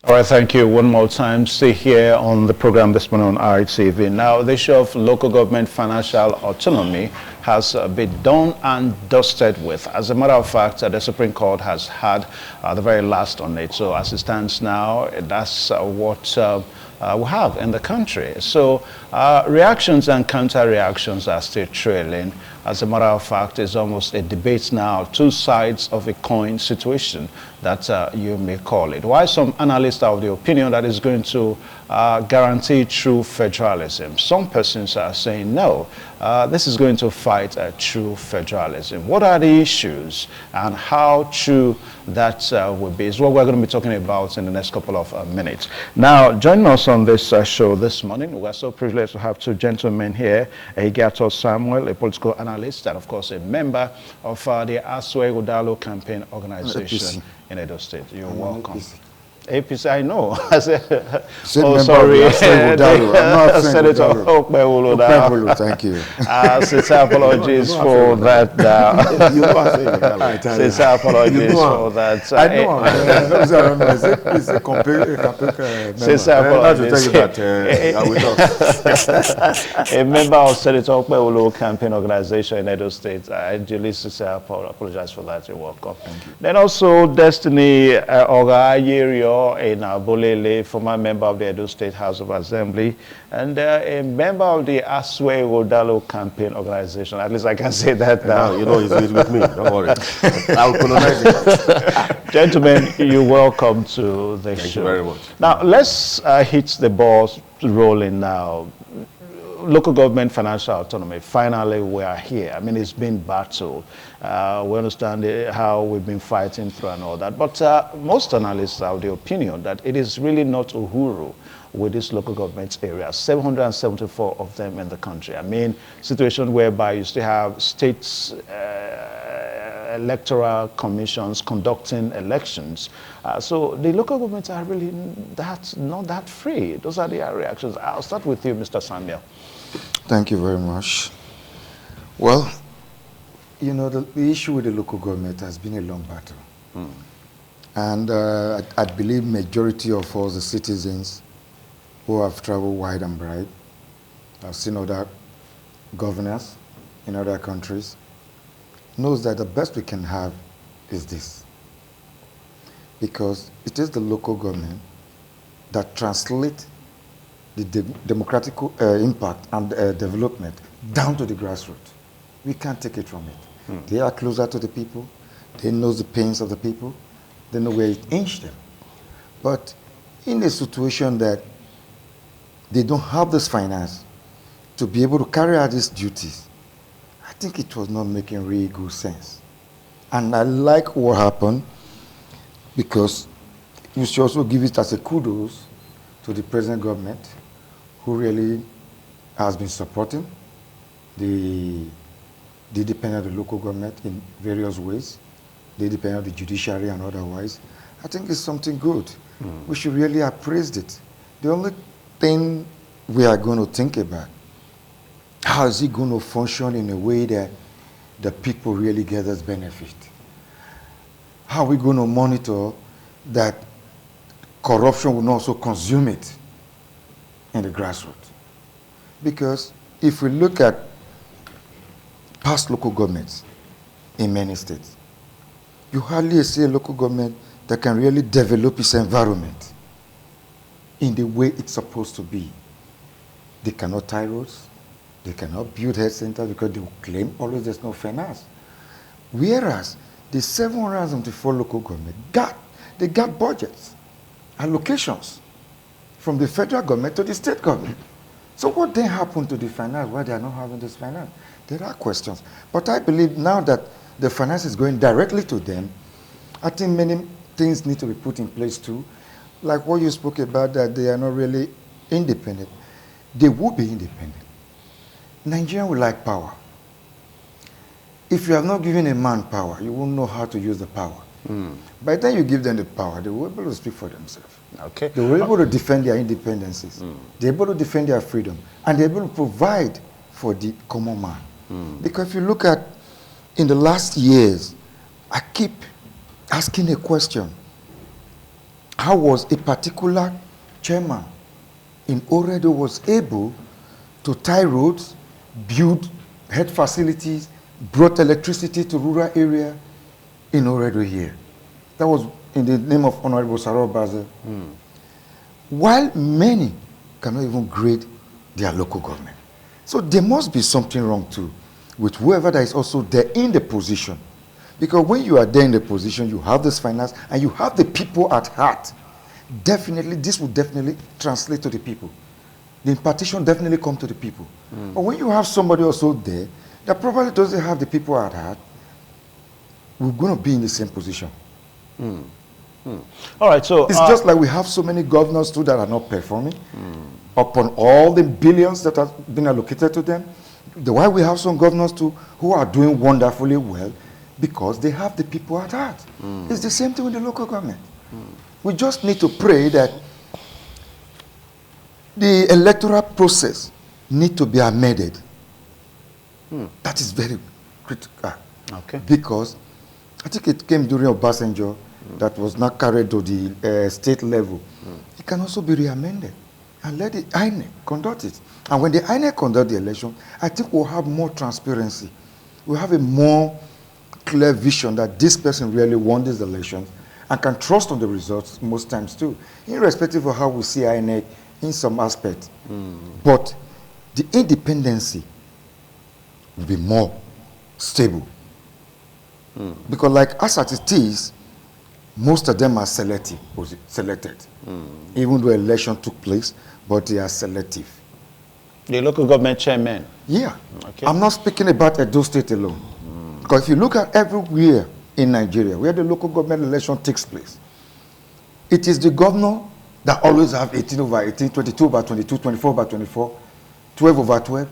All right, thank you one more time. Stay here on the program this morning on RTV. Now, the issue of local government financial autonomy has been done and dusted with. As a matter of fact, the Supreme Court has had the very last on it. So as it stands now, that's what we have in the country. So reactions and counter-reactions are still trailing. As a matter of fact, it's almost a debate now, two sides of a coin situation that you may call it. Why some analysts are of the opinion that is going to guarantee true federalism. Some persons are saying no, this is going to fight true federalism. What are the issues and how true that will be is what we're going to be talking about in the next couple of minutes. Now, joining us on this show this morning, we're so privileged to have two gentlemen here, Igato Samuel, a political analyst, and of course a member of the AUTONOMY campaign organization in Edo State. You're welcome. APC, I know. I said, oh, sorry. Senator Okpewulu. Thank you. Sincere apologies for that. Sincere apologies for that. I know. Sincere apologies. A member of Senator Okpewulu campaign organization in Edo State. I duly sincere apologize for that. You're welcome. Thank you. Then also Destiny Ogayerio, in Abolele, former member of the Edo State House of Assembly, and a member of the Aswe Wodalo campaign organization. At least I can say that now. You know, he's with me. Don't worry. I'll colonize it. Gentlemen, you're welcome to the show. Thank you very much. Now, let's hit the ball rolling now. Local government financial autonomy, finally we are here. I mean, it's been battle. We understand how we've been fighting through and all that. But most analysts are of the opinion that it is really not Uhuru with these local government areas, 774 of them in the country. I mean, situation whereby you still have states, electoral commissions conducting elections. So the local governments are really not that free. Those are their reactions. I'll start with you, Mr. Samuel. Thank you very much. Well, you know, the issue with the local government has been a long battle. And I believe majority of us, the citizens who have traveled wide and bright, have seen other governors in other countries, knows that the best we can have is this. Because it is the local government that translates the democratic impact and development down to the grassroots. We can't take it from it. They are closer to the people. They know the pains of the people. They know where it inched them. But in a situation that they don't have this finance to be able to carry out these duties, I think it was not making really good sense. And I like what happened because you should also give it as a kudos to the present government who really has been supporting the independent of the local government in various ways, the independent of the judiciary and otherwise. I think it's something good. We should really appraise it. The only thing we are going to think about, how is it going to function in a way that the people really get this benefit? How are we going to monitor that corruption will not also consume it in the grassroots? Because if we look at past local governments in many states, you hardly see a local government that can really develop its environment in the way it's supposed to be. They cannot tie roads, they cannot build health centers because they will claim always there's no finance. Whereas the 774 local government got budgets, allocations from the federal government to the state government. So what then happened to the finance? Why they are not having this finance? There are questions. But I believe now that the finance is going directly to them, I think many things need to be put in place too. Like what you spoke about, that they are not really independent. They will be independent. Nigerians will like power. If you have not given a man power, you won't know how to use the power. By the time you give them the power, they will be able to speak for themselves. Okay. They will be able to defend their independences. They're able to defend their freedom. And they're able to provide for the common man. Because if you look at, in the last years, I keep asking a question. how was a particular chairman in Oredo was able to tie roads, build health facilities, brought electricity to rural area in Oredo here. That was in the name of Honorable Sarah Baza. While many cannot even grade their local government. So there must be something wrong too with whoever that is also there in the position. Because when you are there in the position, you have this finance and you have the people at heart. Definitely, this will definitely translate to the people. The impartition definitely come to the people. But when you have somebody also there that probably doesn't have the people at heart, we're going to be in the same position. All right, so it's just like we have so many governors too that are not performing upon all the billions that have been allocated to them. Why we have some governors too who are doing wonderfully well, because they have the people at heart. It's the same thing with the local government. We just need to pray that the electoral process need to be amended. That is very critical. Okay. Because I think it came during Obasanjo that was not carried to the state level. It can also be re-amended and let the INEC conduct it. And when the INEC conduct the election, I think we'll have more transparency. We'll have a more clear vision that this person really won these elections and can trust on the results most times too, irrespective of how we see INEC in some aspect. But the independency will be more stable. Because like as it is, most of them are selected, even though election took place, but they are selective. The local government chairman. Yeah. Okay. I'm not speaking about Edo State alone. Because if you look at everywhere in Nigeria where the local government election takes place, it is the governor that always have 18 over 18, 22 over 22, 24 over 24, 12 over 12.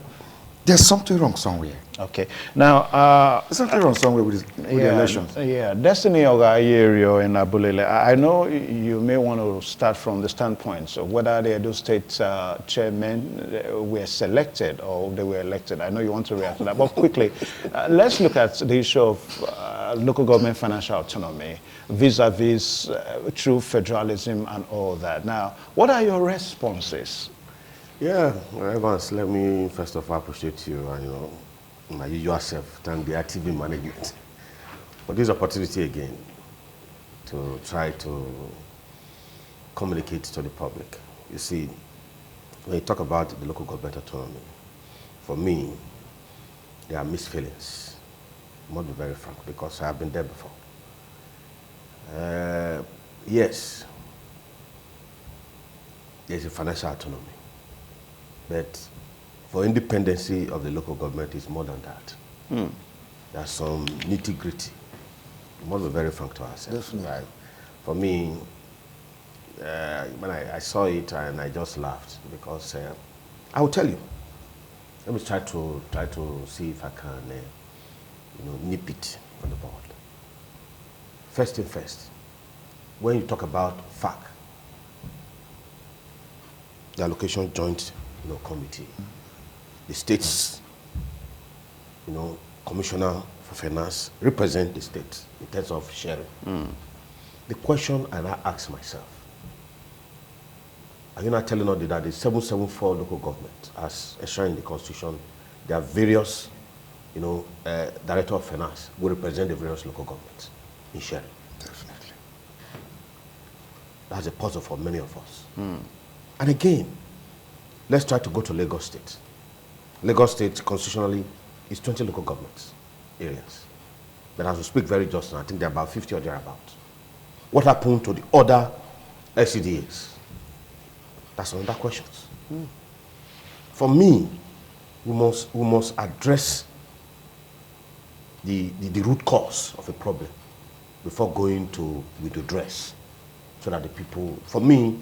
There's something wrong somewhere. Okay. Now, there's something wrong somewhere with the elections. Yeah. Destiny Ogayerio in Abulele. I know you may want to start from the standpoint. So whether the Edo State chairmen were selected or they were elected. I know you want to react to that. But quickly, let's look at the issue of local government financial autonomy vis-a-vis true federalism and all that. Now, what are your responses? Yeah, Evans, let me first of all appreciate you and my usual self and the TV management for this opportunity again to try to communicate to the public. You see, when you talk about the local government autonomy, for me, there are mixed feelings. I must be very frank because I have been there before. Yes, there's a financial autonomy. But for independency of the local government is more than that. There's some nitty-gritty. We must be very frank to ourselves. Definitely. Right? For me, when I saw it and I just laughed because I will tell you. Let me try to see if I can nip it on the board. First thing first, when you talk about FAC, the allocation joint committee, the states, commissioner for finance represent the state in terms of sharing. The question I now ask myself, are you not telling us that the 774 local government, as enshrined in the constitution, there are various, director of finance who represent the various local governments in sharing? Definitely. That's a puzzle for many of us. And again, let's try to go to Lagos State. Lagos State, constitutionally, is 20 local governments areas. But as we speak very just now, I think there are about 50 or thereabouts. What happened to the other LCDAs? That's another question. For me, we must address the root cause of a problem before going to redress, so that the people, for me,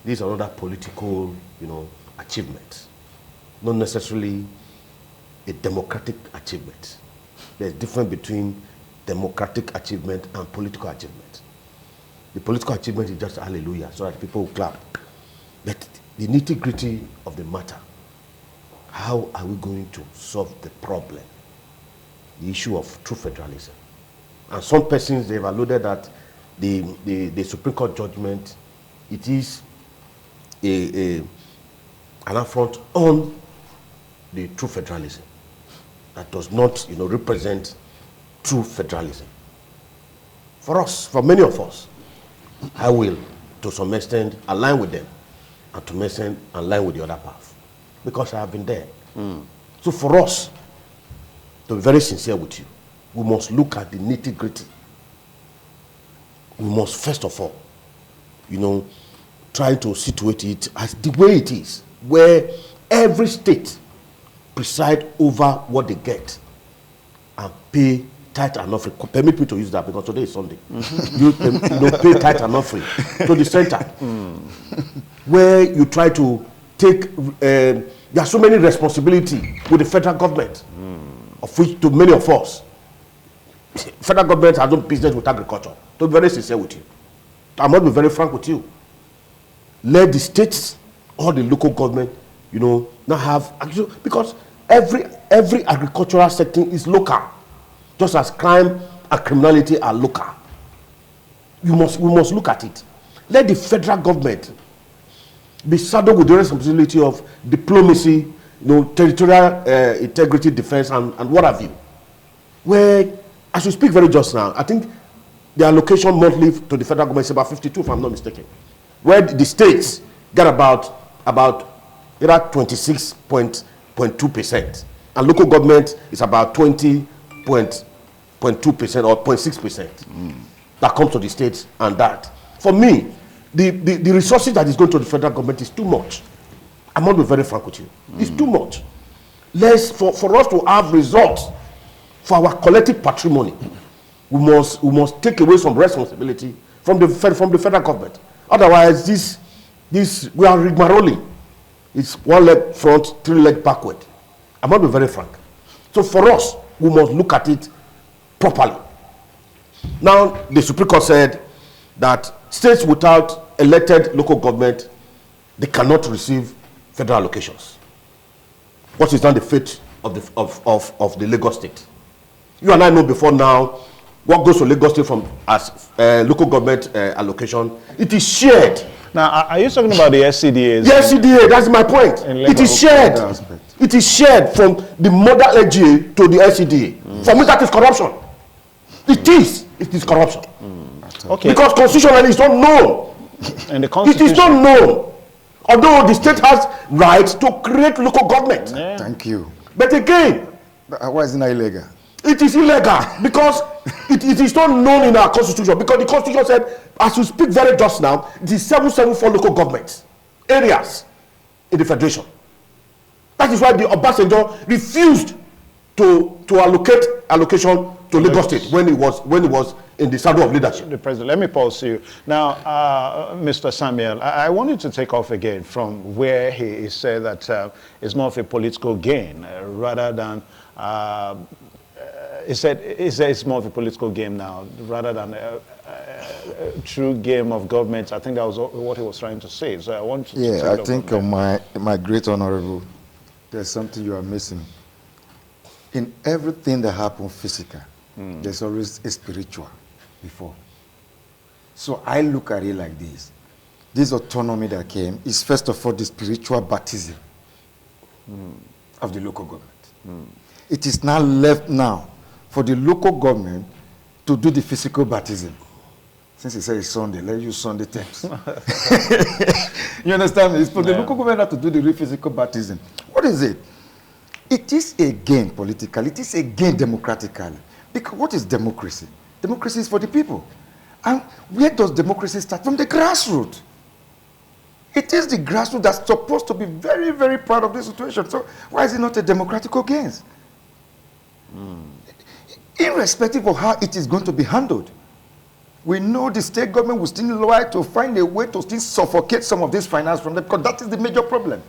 this is another political, achievement, not necessarily a democratic achievement. There's a difference between democratic achievement and political achievement. The political achievement is just hallelujah, so that people will clap. But the nitty-gritty of the matter, how are we going to solve the problem? The issue of true federalism. And some persons, they've alluded that the Supreme Court judgment it is an affront on the true federalism that does not, represent true federalism. For us, for many of us, I will, to some extent, align with them, and to some extent, align with the other path, because I have been there. So for us, to be very sincere with you, we must look at the nitty-gritty. We must, first of all, try to situate it as the way it is, where every state preside over what they get and pay tithe and offering. Permit me to use that because today is Sunday. You pay tithe and offering to the center, where you try to take. There are so many responsibility with the federal government, of which to many of us, federal government has no business with agriculture. To be very sincere with you, I must be very frank with you. Let the states or the local government, now have, because every agricultural setting is local, just as crime and criminality are local. We must look at it. Let the federal government be saddled with the responsibility of diplomacy, territorial integrity, defense, and what have you. Where, as we speak very just now, I think the allocation monthly to the federal government is about 52, if I'm not mistaken. Where the states get about 26.2%, and local government is about 20.2% or 0.6% that comes to the states. And that, for me, the resources that is going to the federal government is too much. I'm going to be very frank with you. It's too much. For us to have results for our collective patrimony, we must take away some responsibility from the federal government. Otherwise, this we are rigmaroling. It's one leg front, 3 leg backward. I'm going to be very frank. So for us, we must look at it properly. Now, the Supreme Court said that states without elected local government, they cannot receive federal allocations. What is now the fate of the Lagos state? You and I know before now what goes to Lagos state from as local government allocation. It is shared. Now, are you talking about the SCDAs? The SCDA, that's my point. It is shared. It is shared from the mother LGA to the SCDA. For me, that is corruption. It is corruption. Okay. Because constitutionally, it's not known. And the Constitution, it is not known. Although the state has rights to create local government. Yeah. Thank you. But again, why is it not illegal? it is illegal because it is not known in our constitution. Because the constitution said, as we speak very just now, it is 774 local governments areas in the federation. That is why the Obasanjo refused to allocate allocation to Lagos State when he was in the saddle of leadership. The president, let me pause you now, Mr. Samuel. I want you to take off again from where he said that it's more of a political gain rather than. He said it's more of a political game now rather than a true game of government. I think that was what he was trying to say. So I want to. Yeah, I think my great honorable, there's something you are missing. In everything that happens physical, there's always a spiritual before. So I look at it like this. This autonomy that came is first of all the spiritual baptism of the local government. It is now left now for the local government to do the physical baptism. Since he said it's Sunday, let's use Sunday terms. You understand me? It's for the local government to do the real physical baptism. What is it? It is a gain politically. It is a gain democratically. Because what is democracy? Democracy is for the people. And where does democracy start? From the grassroots. It is the grassroots that's supposed to be very, very proud of this situation. So why is it not a democratical gain? Irrespective of how it is going to be handled. We know the state government will still try to find a way to still suffocate some of this finance from them, because that is the major problem.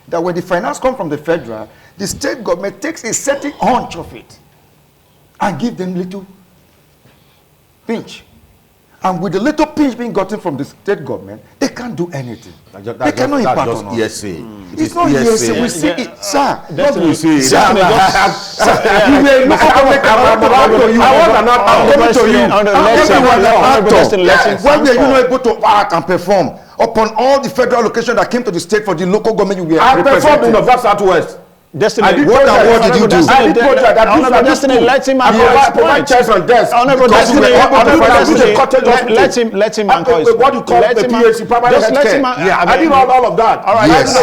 That when the finance comes from the federal, the state government takes a certain hunch of it and give them little pinch. And with the little pinch being gotten from the state government, they can't do anything. They cannot impact on us. ESA. It's not ESA. We see it, sir. What we see is I want to you. When were you not able to act and perform? upon all the federal allocation that came to the state for the local government you were I performed in representing. the Southwest. Destiny, What did you do? I did project. Honorable Destiny, let him provide chairs and desks. Honorable Destiny, let him anchor his what you call the PhD, primary healthcare. I did all of that. All right, yes.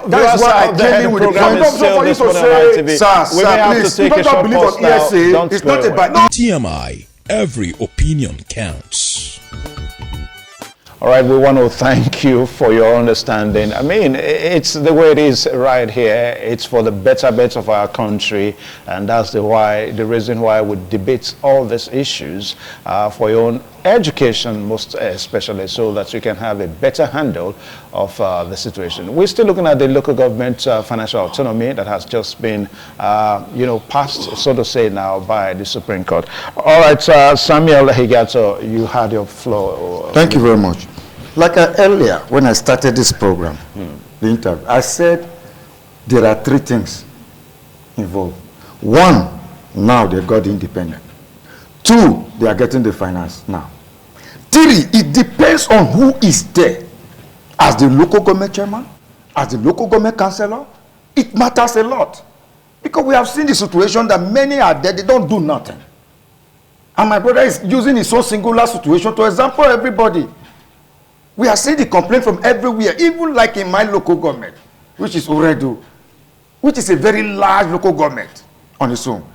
That's why I came with the program is still this morning on ITV. We may have to take a short pause now. It's not about TMI. Every opinion counts. All right, we want to thank you for your understanding. I mean, it's the way it is right here. It's for the betterment of our country, and that's the reason why we debate all these issues for your own education, most especially, so that you can have a better handle of the situation. We're still looking at the local government financial autonomy that has just been, passed, so to say, now by the Supreme Court. All right, Samuel Higato, you had your floor. Thank you very much. Like earlier, when I started this program, the interview, I said there are three things involved. One, now they got independent. Two, they are getting the finance now. Three, it depends on who is there. As the local government chairman, as the local government councillor, it matters a lot. Because we have seen the situation that many are there, they don't do nothing. And my brother is using his own singular situation to example everybody. We are seeing the complaint from everywhere, even like in my local government, which is Oredo, which is a very large local government on its own,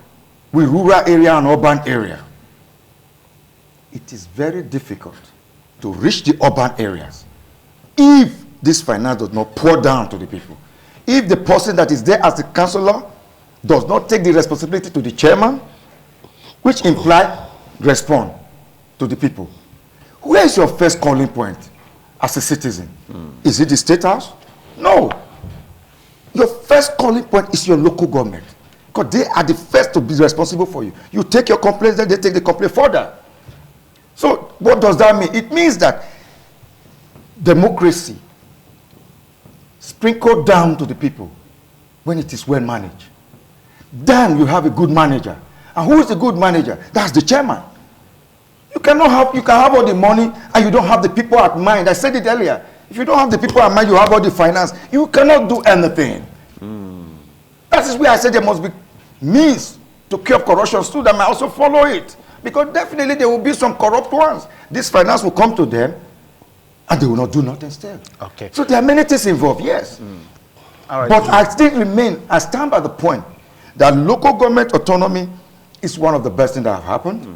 with rural area and urban area. It is very difficult to reach the urban areas if this finance does not pour down to the people. If the person that is there as the councillor does not take the responsibility to the chairman, which implies respond to the people. Where is your first calling point as a citizen? Is it the State House? No. Your first calling point is your local government, because they are the first to be responsible for you. You take your complaints, then they take the complaint further. So what does that mean? It means that democracy sprinkled down to the people when it is well managed. Then you have a good manager. And who is the good manager? That's the chairman. You can have all the money and you don't have the people at mind. I said it earlier. If you don't have the people at mind, you have all the finance. You cannot do anything. That is where I said there must be means to curb corruption so that might also follow it. Because definitely there will be some corrupt ones. This finance will come to them and they will not do nothing still. Okay. So there are many things involved, yes. All right. But I still I stand by the point that local government autonomy is one of the best things that have happened.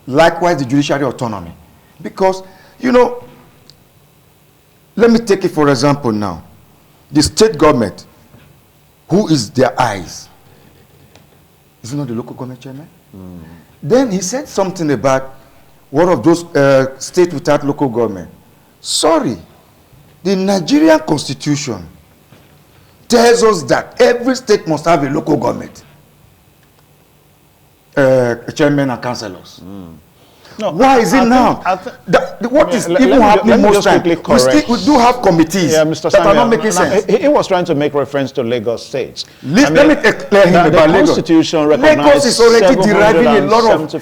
Likewise, the judiciary autonomy. Because, let me take it for example now. The state government, who is their eyes? Is it not the local government chairman? Then he said something about one of those states without local government. Sorry, the Nigerian constitution tells us that every state must have a local government. Chairmen and councillors. No, why is it now? What is even happening most times? We do have committees that are not making sense. He was trying to make reference to Lagos State. Let me explain him about Lagos. The Constitution recognized Lagos is already deriving a lot of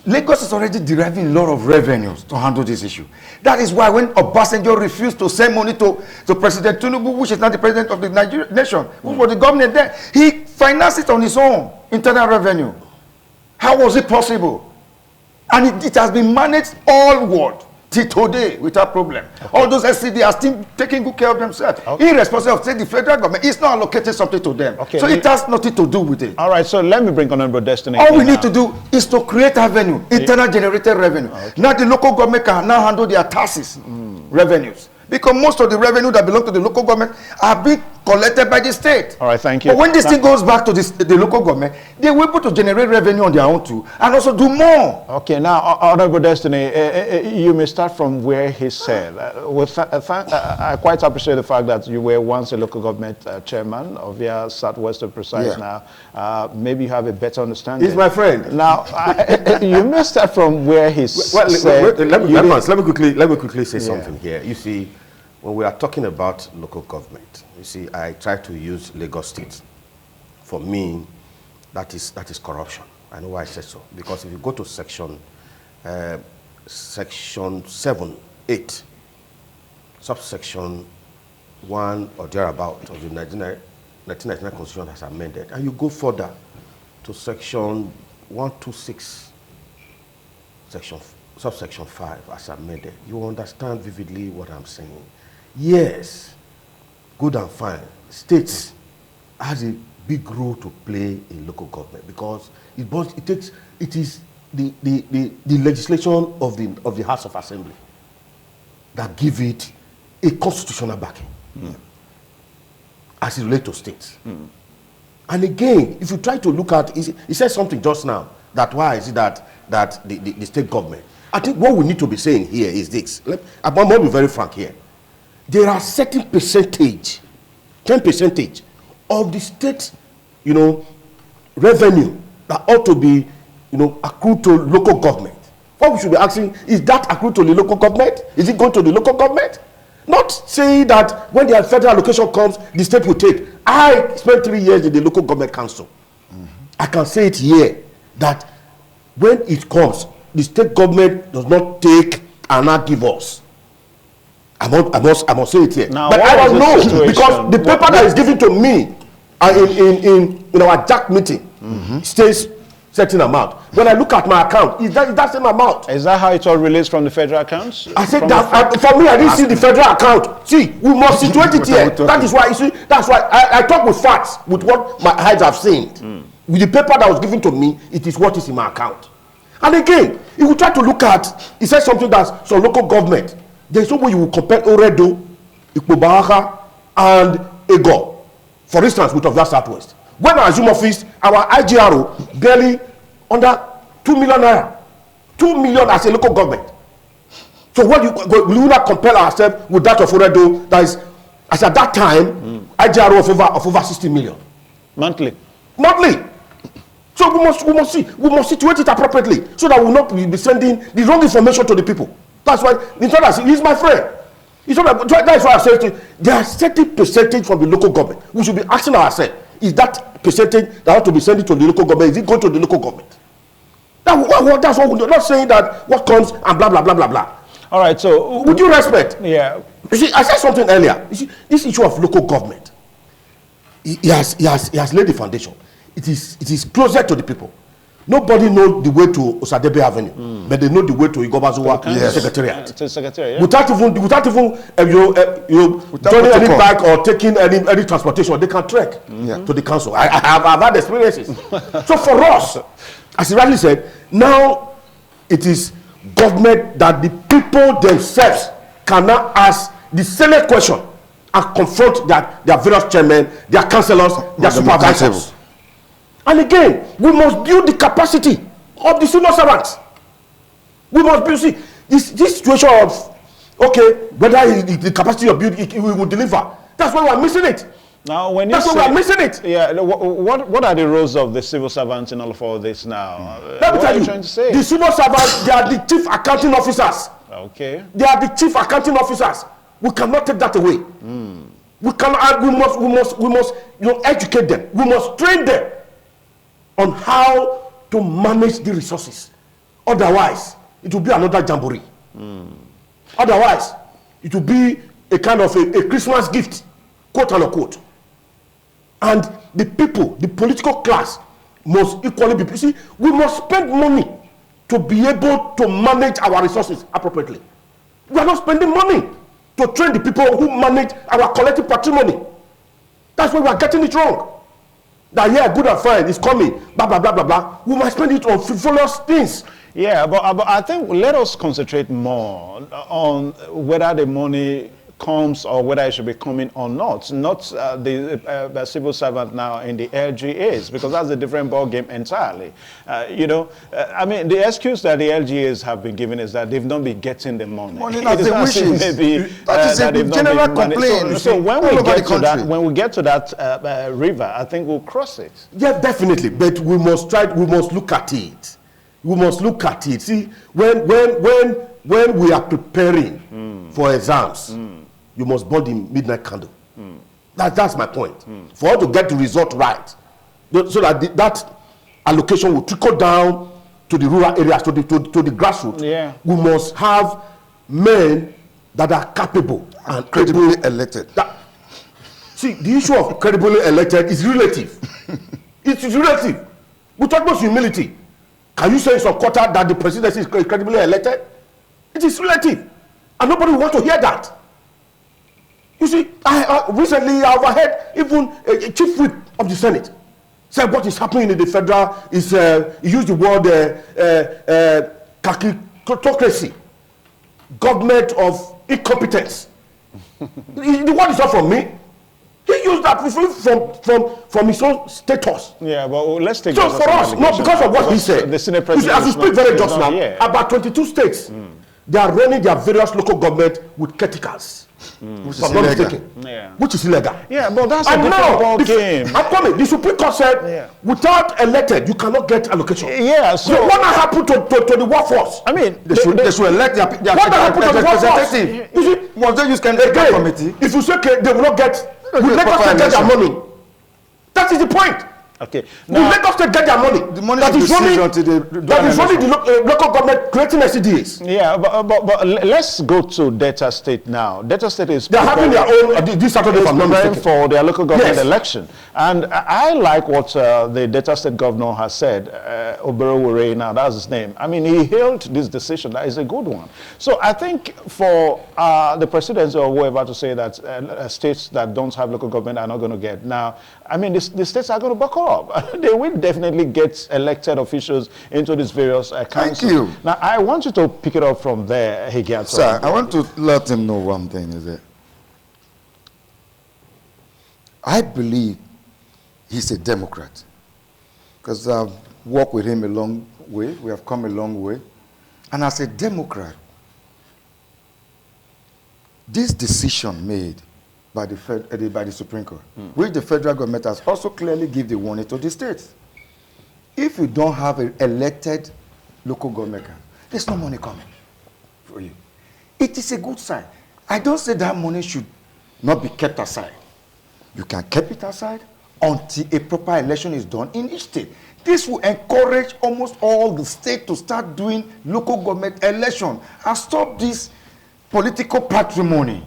Lagos is already deriving a lot of revenues to handle this issue. That is why when Obasanjo refused to send money to President Tinubu, which is not the president of the Nigerian nation, who was the governor there, he financed it on his own internal revenue. How was it possible? And it has been managed all world till today without problem. Okay. All those SCD are still taking good care of themselves. Okay. Irrespective of the federal government, it's not allocating something to them. Okay. So it has nothing to do with it. All right, so let me bring Honorable Destiny. All we need to do is to create revenue, internal generated revenue. Okay. Now the local government can now handle their taxes, revenues. Because most of the revenue that belong to the local government are being collected by the state. All right, thank you. But when this thing goes back to the local government, they will be able to generate revenue on their own too, and also do more. Okay, now, Honorable Destiny, you may start from where he said. I quite appreciate the fact that you were once a local government chairman of your Southwest to precise now. Maybe you have a better understanding. He's my friend. Now, you may start from where he said. Let me quickly say something here. You see, when we are talking about local government, you see, I try to use Lagos State. For me, that is corruption. I know why I said so. Because if you go to section 7, 8, subsection 1 or thereabout of the 1999 Constitution has amended, and you go further to section 126, subsection 5 as amended, you understand vividly what I'm saying. Yes, good and fine. States has a big role to play in local government because it is the legislation of the House of Assembly that give it a constitutional backing as it relates to states. And again, if you try to look at, he said something just now, that why is it that the state government, I think what we need to be saying here is this. I'm going to be very frank here. There are certain percentage, 10% of the state, revenue that ought to be, accrued to local government. What we should be asking, is that accrued to the local government? Is it going to the local government? Not saying that when the federal allocation comes, the state will take. I spent 3 years in the local government council. I can say it here that when it comes, the state government does not take and not give us. I must say it here. Now, but I don't know because the paper that is given to me in our JAC meeting states certain amount. When I look at my account, is that same amount? Is that how it was released from the federal accounts? I said that for me, I didn't see the federal account. See, we must situate it here. That is why you see. That's why I talk with facts, with what my eyes have seen. With the paper that was given to me, it is what is in my account. And again, if we try to look at, it says something that's some local government. There's no way you will compare Oredo, Ikpobaha, and Ego. For instance, with Ovia Southwest. When I assume office, our IGRO barely under 2 million naira. 2 million as a local government. So what will you not compare ourselves with that of Oredo that is, as at that time, IGRO of over 60 million. Monthly. So we must situate it appropriately so that we will not be sending the wrong information to the people. That's why he's my friend. That's why I said there are certain percentage from the local government. We should be asking ourselves, is that percentage that ought to be sent to the local government, is it going to the local government? That's what we're not saying that what comes and blah, blah, blah, blah, blah. All right, so... With due respect. Yeah. You see, I said something earlier. You see, this issue of local government, he has laid the foundation. It is closer to the people. Nobody knows the way to Osadebe Avenue, but they know the way to Igobazuwa Secretariat. To Secretariat. Without even joining any bike or taking any transportation, they can trek to the council. I have had experiences. So for us, as he rightly said, now it is government that the people themselves cannot ask the Senate question and confront their various chairmen, their councillors, their supervisors. And again, we must build the capacity of the civil servants. We must build, see, this situation of, okay, whether the capacity of build, we will deliver. That's why we are missing it. Now, when you That's why we are missing it. Yeah, what are the roles of the civil servants in all of this now? Let me tell you, trying to say? The civil servants, they are the chief accounting officers. Okay. They are the chief accounting officers. We cannot take that away. We must educate them. We must train them on how to manage the resources. Otherwise, it will be another jamboree. Otherwise, it will be a kind of a Christmas gift, quote unquote. And the people, the political class, must equally be. You see, we must spend money to be able to manage our resources appropriately. We are not spending money to train the people who manage our collective patrimony. That's why we are getting it wrong. That yeah, good and fine, it's coming, blah, blah, blah, blah, blah. We must spend it on frivolous things. Yeah, but I think let us concentrate more on whether the money comes or whether it should be coming or not the civil servant now in the LGAs, because that's a different ball game entirely. I mean, the excuse that the LGAs have been given is that they've not been getting the money. That is a general complaint. So when we get to that river, I think we'll cross it. Yeah, definitely. But we must look at it. We must look at it. See, when we are preparing for exams, you must burn the midnight candle. That's my point. For us to get the result right, so that that allocation will trickle down to the rural areas, to the grassroots. Yeah. We must have men that are capable and credibly elected. See, the issue of credibly elected is relative. It is relative. With utmost humility, can you say in some quarter that the presidency is credibly elected? It is relative. And nobody wants to hear that. You see, recently I overheard even a chief whip of the Senate said what is happening in the federal is, he used the word kakitocracy, government of incompetence. The word is not from me. He used that from his own status. Yeah, but let's take so for us, not because of what he said. The Senate President, as you speak very just now, here. about 22 states, they are running their various local government with caretakers. Which is illegal. Which is illegal. Yeah, but that's a different ball game. I'm coming. The Supreme Court said, without elected, you cannot get allocation. Yeah, so what happened to the workforce? I mean, they should elect their what happened to the representative. You see, must they use candidate committee? If you say they will not get, we let us get their money. That is the point. Okay. Now, we let us get their money. The money that is running the local government creating SCDAs. Yeah, but let's go to Delta State now. Delta State is having their own this Saturday for their local government election, and I like what the Delta State governor has said. Oberowore, now that's his name. I mean, he hailed this decision. That is a good one. So I think for the presidency or whoever to say that states that don't have local government are not going to get now. I mean, the states are going to buckle up. They will definitely get elected officials into these various councils. Thank you. Now, I want you to pick it up from there, Higiato. Sir, I want to let him know one thing, is that I believe he's a Democrat because I've worked with him a long way. We have come a long way. And as a Democrat, this decision made by the Supreme Court, which the federal government has also clearly given the warning to the states. If you don't have an elected local government, there's no money coming for you. It is a good sign. I don't say that money should not be kept aside. You can keep it aside until a proper election is done in each state. This will encourage almost all the states to start doing local government election and stop this political patrimony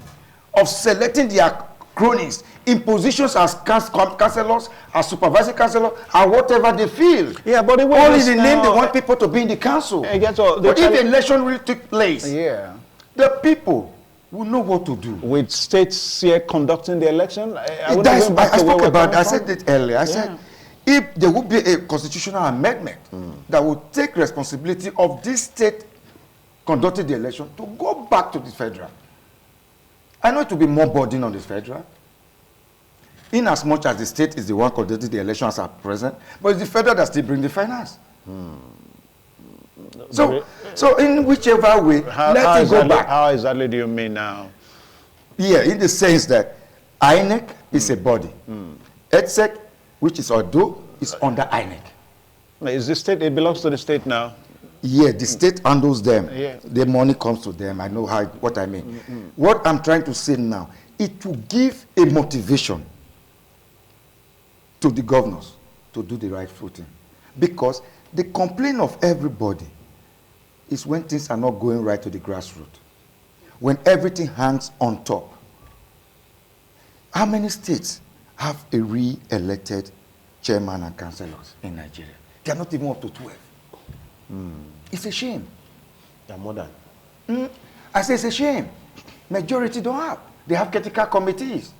of selecting their cronies in positions as councillors, as supervisory councillors, or whatever they feel. Yeah, but all in the name they want people to be in the council. But if the election really took place, the people will know what to do. With states here conducting the election? I spoke about it. I said it earlier. I said if there would be a constitutional amendment that would take responsibility of this state conducting the election to go back to the federal. I know it will be more burden on the federal, in as much as the state is the one conducting the elections at present, but it's the federal that still brings the finance. So in whichever way, let it go back. How exactly do you mean now? Yeah, in the sense that INEC is a body. EDSEC, which is Odo, is under INEC. Is the state, it belongs to the state now? Yeah, the state handles them. The money comes to them. I know what I mean. What I'm trying to say now, it will give a motivation to the governors to do the right footing. Because the complaint of everybody is when things are not going right to the grassroots. When everything hangs on top. How many states have a re-elected chairman and councillors in Nigeria? They are not even up to 12. It's a shame. They're more than. I say it's a shame. Majority don't have. They have critical committees.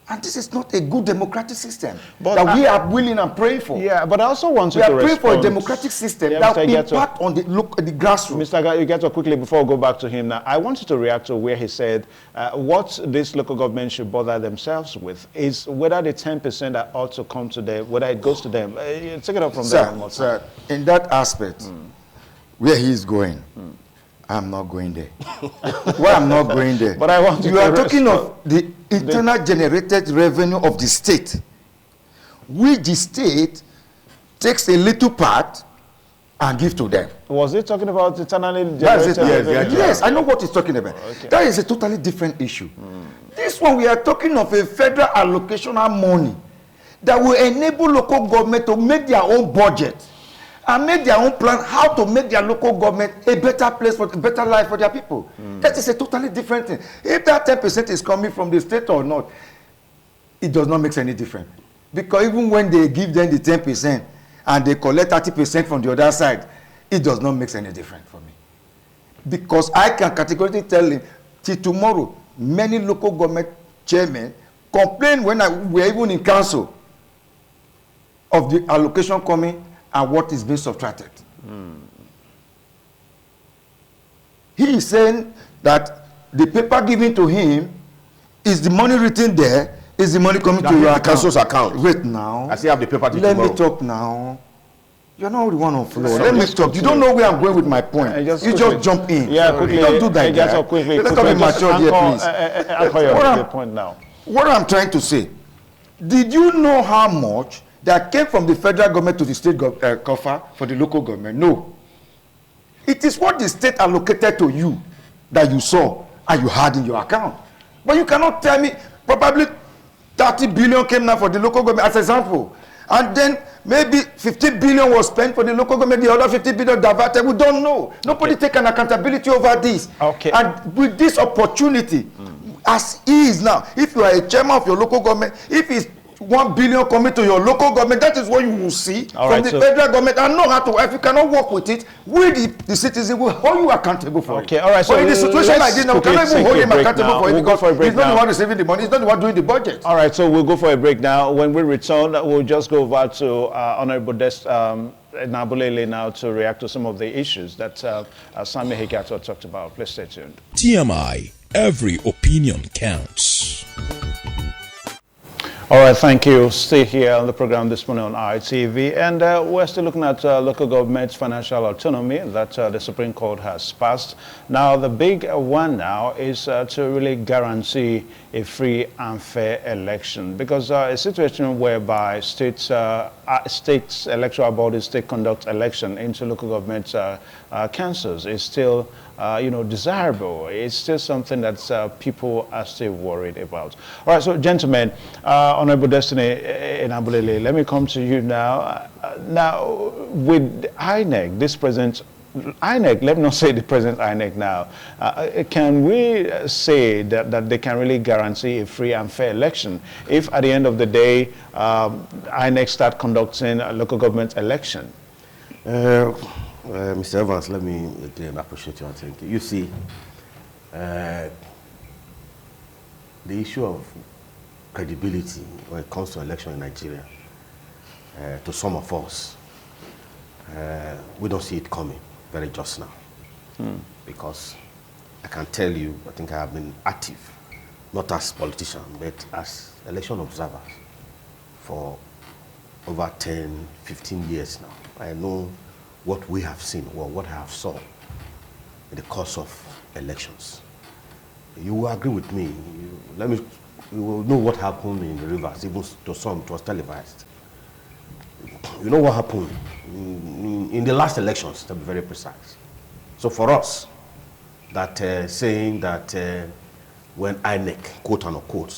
And this is not a good democratic system that we are willing and praying for. Yeah, but I also want you to respond. We are praying for a democratic system that will impact on the grassroots. Mr. Yugeto, quickly, before we go back to him now, I want you to react to where he said what this local government should bother themselves with is whether the 10% that ought to come to them, whether it goes to them. Take it up from there. Sir, in that aspect, where he is going, I'm not going there. Why I'm not going there? But I want you are talking of the internal generated revenue of the state, which the state takes a little part and give to them. Was he talking about internally generated revenue? Yes, I know what he's talking about. Okay. That is a totally different issue. This one, we are talking of a federal allocation of money that will enable local government to make their own budget and make their own plan how to make their local government a better place, for a better life for their people. That is a totally different thing. If that 10% is coming from the state or not, it does not make any difference. Because even when they give them the 10% and they collect 30% from the other side, it does not make any difference for me. Because I can categorically tell him, till tomorrow, many local government chairmen complain when we were even in council of the allocation coming and what is being subtracted. He is saying that the paper given to him is the money written there, is the money coming to your council's account. Wait now. I still have the paper till Let tomorrow. me talk now. You're not the one on floor. Let me talk. You don't know where I'm going with my point. You just jump in. Yeah, quickly. You don't do that. Just quickly. Let's not be mature here, please. Anchor your point now. What I'm trying to say, did you know how much that came from the federal government to the state coffer for the local government? No. It is what the state allocated to you that you saw and you had in your account. But you cannot tell me probably 30 billion came now for the local government as an example. And then maybe 50 billion was spent for the local government, the other 50 billion diverted. We don't know. Nobody take an accountability over this. Okay. And with this opportunity, as is now, if you are a chairman of your local government, if it's 1 billion coming to your local government, that is what you will see from the federal government, and know how to. If you cannot work with it, we the citizen will hold you accountable for it. Okay, all right. So but in a situation like this, now we cannot even hold him accountable for it because he's not the one receiving the money. He's not the one doing the budget. All right. So we'll go for a break now. When we return, we'll just go over to Honorable Nabulele now to react to some of the issues that Sami Hikato talked about. Please stay tuned. TMI, every opinion counts. All right, thank you. Stay here on the program this morning on ITV. And we're still looking at local government's financial autonomy that the Supreme Court has passed. Now, the big one now is to really guarantee a free and fair election, because a situation whereby states, electoral bodies, state conduct election into local government councils is still desirable. It's still something that people are still worried about. All right, so gentlemen, Honorable Destiny Enabulele, let me come to you now. Now, with INEC, this present INEC, let me not say the present INEC now, can we say that they can really guarantee a free and fair election if at the end of the day, INEC start conducting a local government election? Mr. Evans, let me again appreciate your thinking. You see, the issue of credibility when it comes to election in Nigeria, to some of us, we don't see it coming very just now. Because I can tell you, I think I have been active, not as politician, but as election observer for over 10, 15 years now. I know what we have seen, or what I have saw in the course of elections. You will agree with me. You will know what happened in the rivers, even to some it was televised. You know what happened in the last elections, to be very precise. So for us, that saying that when INEC, quote unquote,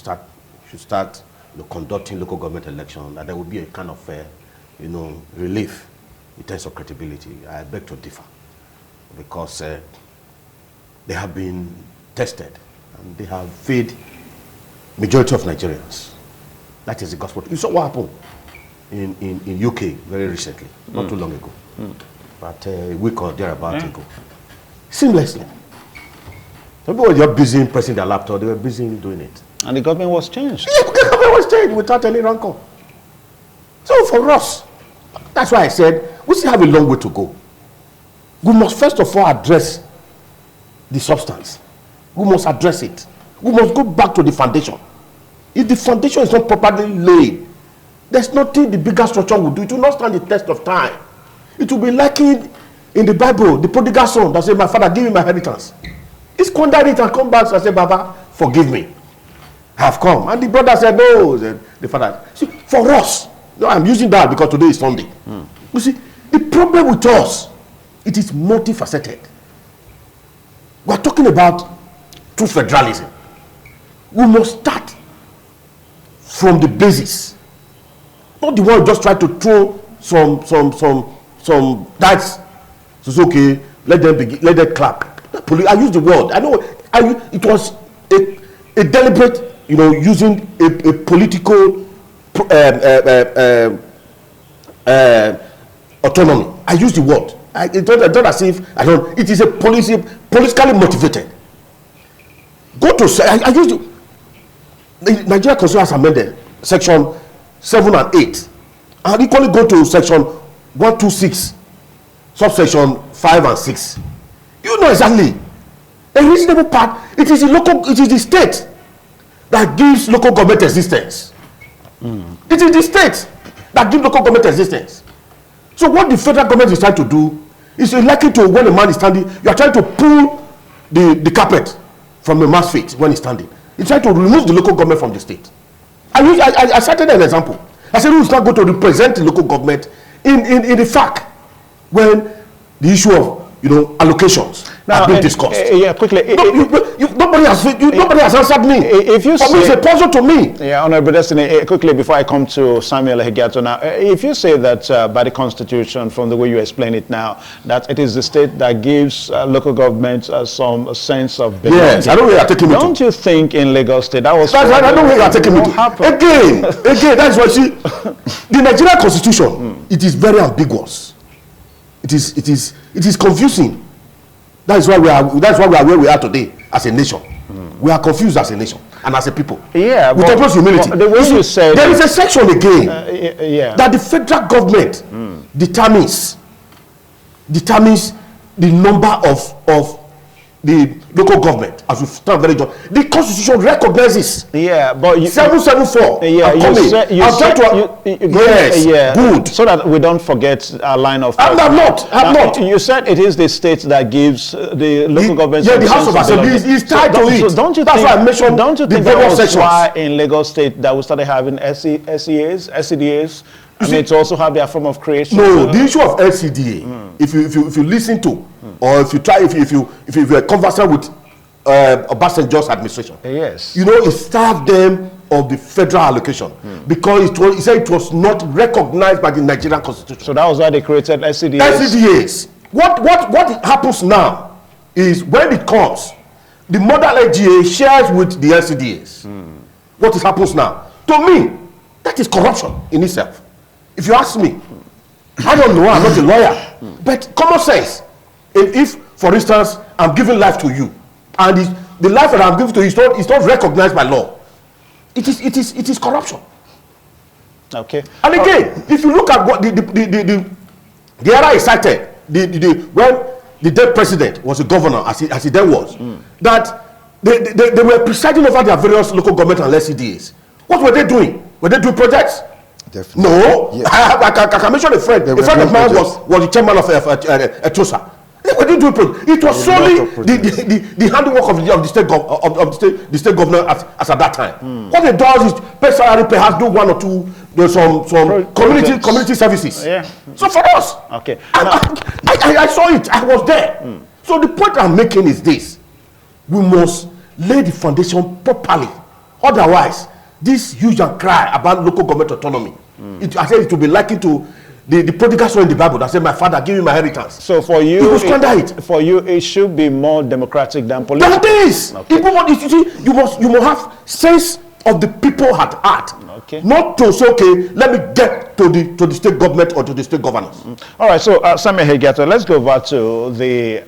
should start conducting local government election, that there will be a kind of relief in terms of credibility, I beg to differ, because they have been tested and they have fed majority of Nigerians. That is the gospel. You saw what happened in UK very recently, not too long ago, but a week or thereabout ago. Seamlessly. Some people were just busy pressing their laptop, they were busy doing it. And the government was changed. Yeah, the government was changed without any rancor. So for us, that's why I said, we still have a long way to go. We must first of all address the substance. We must address it. We must go back to the foundation. If the foundation is not properly laid, there's nothing the bigger structure will do. It will not stand the test of time. It will be like in the Bible, the prodigal son that said, my father, give me my inheritance. He squandered it and come back and said, Baba, forgive me. I have come. And the brother said, no. The father. See, for us, no, I'm using that because today is Sunday. You see, the problem with us, it is multifaceted. We are talking about true federalism. We must start from the basis. Not the one who just try to throw some that's so it's okay. Let them clap. I use the word. I know. It was a deliberate, using a political autonomy. I use the word. It's not as if I don't. It is a politically motivated. Go to I use the Nigeria Constitution has amended section 7 and 8, and equally go to section 126, subsection 5 and 6. You know exactly. A reasonable part. It is the state that gives local government existence. It is the state that gives local government existence. So what the federal government is trying to do is likely to, when a man is standing, you are trying to pull the carpet from a man's feet when he's standing. He's trying to remove the local government from the state. I cited an example. I said, who is not going to represent the local government in the fact when the issue of allocations have been discussed. Yeah, quickly. Nobody has answered me. If you say, it's a puzzle to me. Yeah, Honorable Destiny, quickly before I come to Samuel Hegato now, if you say that by the Constitution, from the way you explain it now, that it is the state that gives local government some sense of belonging. Yes, I know where you are taking me to. Don't you think in Lagos State that was? I know where you are taking me to. Again, that's why the Nigerian Constitution, it is very ambiguous. It is confusing. That is why we are where we are today as a nation. We are confused as a nation and as a people. Yeah, with utmost humility. The way you said there is a section again that the federal government determines the number of the local government as we stand very just. The Constitution recognizes. Yeah, but 774. Yeah, good. So that we don't forget our line of. I'm not. You said it is the state that gives the local government. Yeah, the House of Assembly is tied to it. So don't you That's think? Why I mentioned don't you the think that was sections. why in Lagos State that we started having SCDAs? To also have their form of creation. No, the issue of LCDA. If you listen to, or if you are conversant with Obasanjo's administration, yes, it starved them of the federal allocation because he said it was not recognized by the Nigerian Constitution. So that was why they created SCDAs. SCDAs. What happens now is when it comes, the model LGA shares with the LCDAs. What happens now? To me, that is corruption in itself. If you ask me, I don't know, I'm not a lawyer, but common sense. If, for instance, I'm giving life to you, and the life that I'm giving to you is not recognized by law, it is corruption. Okay. And again, if you look at what the era is cited, when the dead president was a governor, as he then was, that they were presiding over their various local government and LCDAs. What were they doing? Were they doing projects? Definitely. No. Yes. I can mention a friend. A friend of mine was the chairman of Etosa. What did you do? It was solely the handiwork of the state governor as at that time. What they does is pay salary, perhaps do one or two some community services. Yeah. So for us, okay. I saw it. I was there. So the point I'm making is this: we must lay the foundation properly. Otherwise, this huge and cry about local government autonomy, I said it will be likened to the prodigal son in the Bible that said, "My father, give me my inheritance." So for you, For you, it should be more democratic than political. That is. Okay. You must have sense of the people at heart. Okay. Not to say, okay, let me get to the state government or to the state governors. All right, so Samuel Hegato, let's go back to the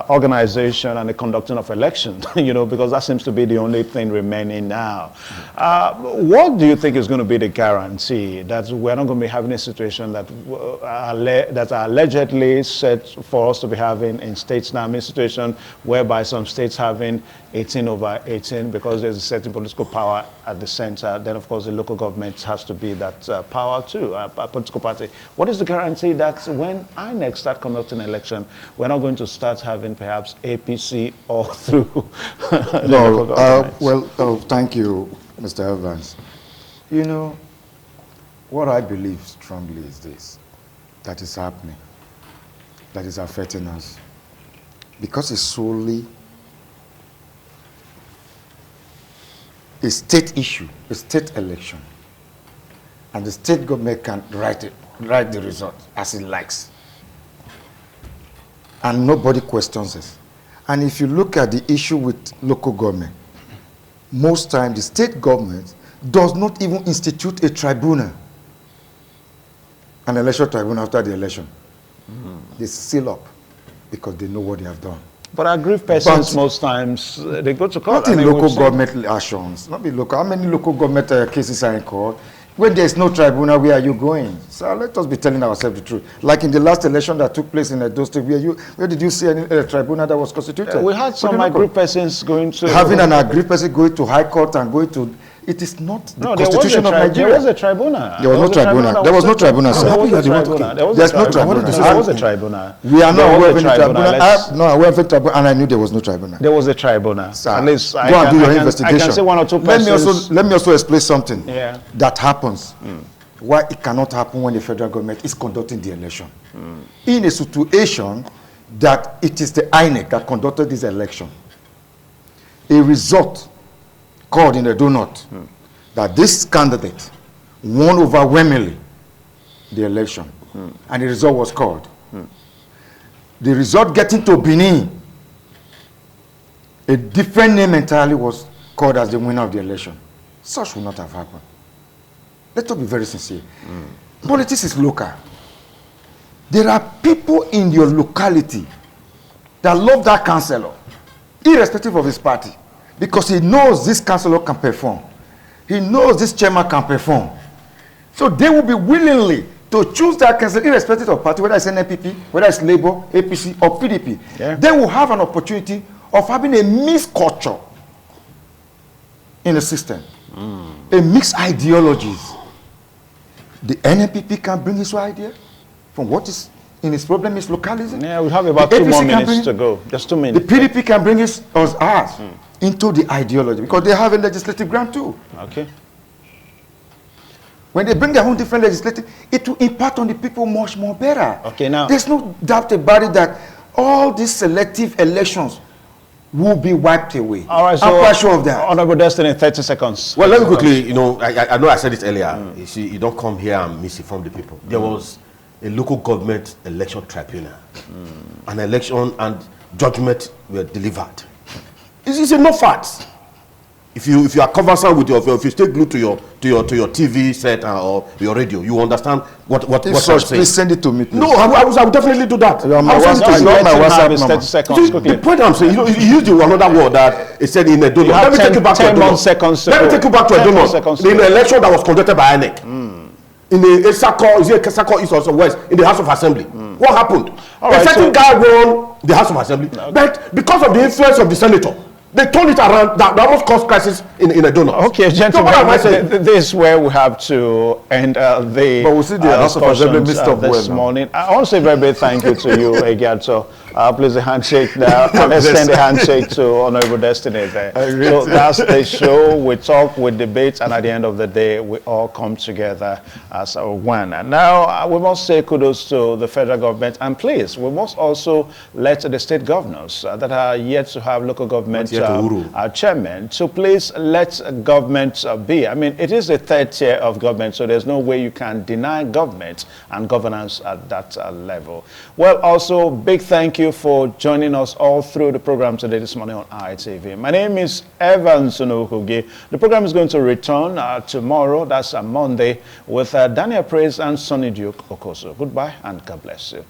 organization and the conducting of elections, because that seems to be the only thing remaining now. What do you think is going to be the guarantee that we're not going to be having a situation that are allegedly set for us to be having in states now, a situation whereby some states having 18/18 because there's a certain political power at the center, then of course the local government has to be that power too, a political party. What is the guarantee that when INEC start conducting an election, we're not going to start having perhaps APC all through the local government? Thank you, Mr. Evans. What I believe strongly is this, that is happening, that is affecting us, because it's solely a state issue, a state election, and the state government can write the result as it likes. and nobody questions it. And if you look at the issue with local government, most times the state government does not even institute a tribunal, an election tribunal after the election. They seal up because they know what they have done. But aggrieved persons, most times, they go to court. Not in local government actions. Not be local. How many local government cases are in court? When there is no tribunal, where are you going? So let us be telling ourselves the truth. Like in the last election that took place in Edo State, where did you see any tribunal that was constituted? We had some aggrieved persons going to... Having an aggrieved person going to high court and going to... It is not the constitution of Nigeria. There was a tribunal. There was no tribunal. There was no tribunal, sir. There was a tribunal. There's no tribunal. There was a tribunal. We are not aware of any tribunal. I'm not aware of any tribunal, and I knew there was no tribunal. There was a tribunal. Sir, at least go and do your investigation. I can say one or two persons. Let me also explain something that happens. Why it cannot happen when the federal government is conducting the election. In a situation that it is the INEC that conducted this election, a result called in the donut that this candidate won overwhelmingly the election, and the result was called. The result getting to Benin, a different name entirely was called as the winner of the election. Such would not have happened. Let us be very sincere. Politics is local. There are people in your locality that love that councillor, irrespective of his party, because he knows this councillor can perform. He knows this chairman can perform. So they will be willingly to choose that councillor, irrespective of party, whether it's NPP, whether it's Labour, APC, or PDP. They will have an opportunity of having a mixed culture in the system, a mixed ideologies. The NPP can bring his idea from what is in his problem is localism. Yeah, we have about 2 more minutes to go. Just 2 minutes. The PDP can bring ours into the ideology because they have a legislative grant too. Okay. When they bring their own different legislative, it will impact on the people much more better. Okay, now there's no doubt about it that all these selective elections will be wiped away. All right, so I'm quite sure of that. Honorable Destiny, 30 seconds. Well, let me quickly, I know I said it earlier. You see, you don't come here and misinform the people. There was a local government election tribunal. An election and judgment were delivered. It's enough facts. If you are conversant with if you stay glued to your TV set or your radio, you understand what I'm saying. Please send it to me. Please. No, I will definitely do that. My WhatsApp number. The point I'm saying, you used another word that it said in a donut. Let me take you back to a donut. Let me take you back to a donut. In the election that was conducted by INEC. In the Esako East or West, in the House of Assembly. What happened? A certain guy won the House of Assembly, but because of the influence of the senator, they turned it around. That almost caused crisis in a donut. Okay, gentlemen, this is where we have to end the but we'll see the House of Assembly this morning. I want to say a very big thank you to you again. So please a handshake now. Let's send a handshake to Honorable Destiny there. So that's the show. We talk, we debate, and at the end of the day, we all come together as one. And now we must say kudos to the federal government, and please, we must also let the state governors that are yet to have local government chairman. So please let government be. I mean, it is the third tier of government, so there's no way you can deny government and governance at that level. Well, also, big thank you for joining us all through the program today this morning on ITV. My name is Evan Sunuhugi. The program is going to return tomorrow, that's a Monday, with Daniel Praise and Sonny Duke Okoso. Goodbye and God bless you.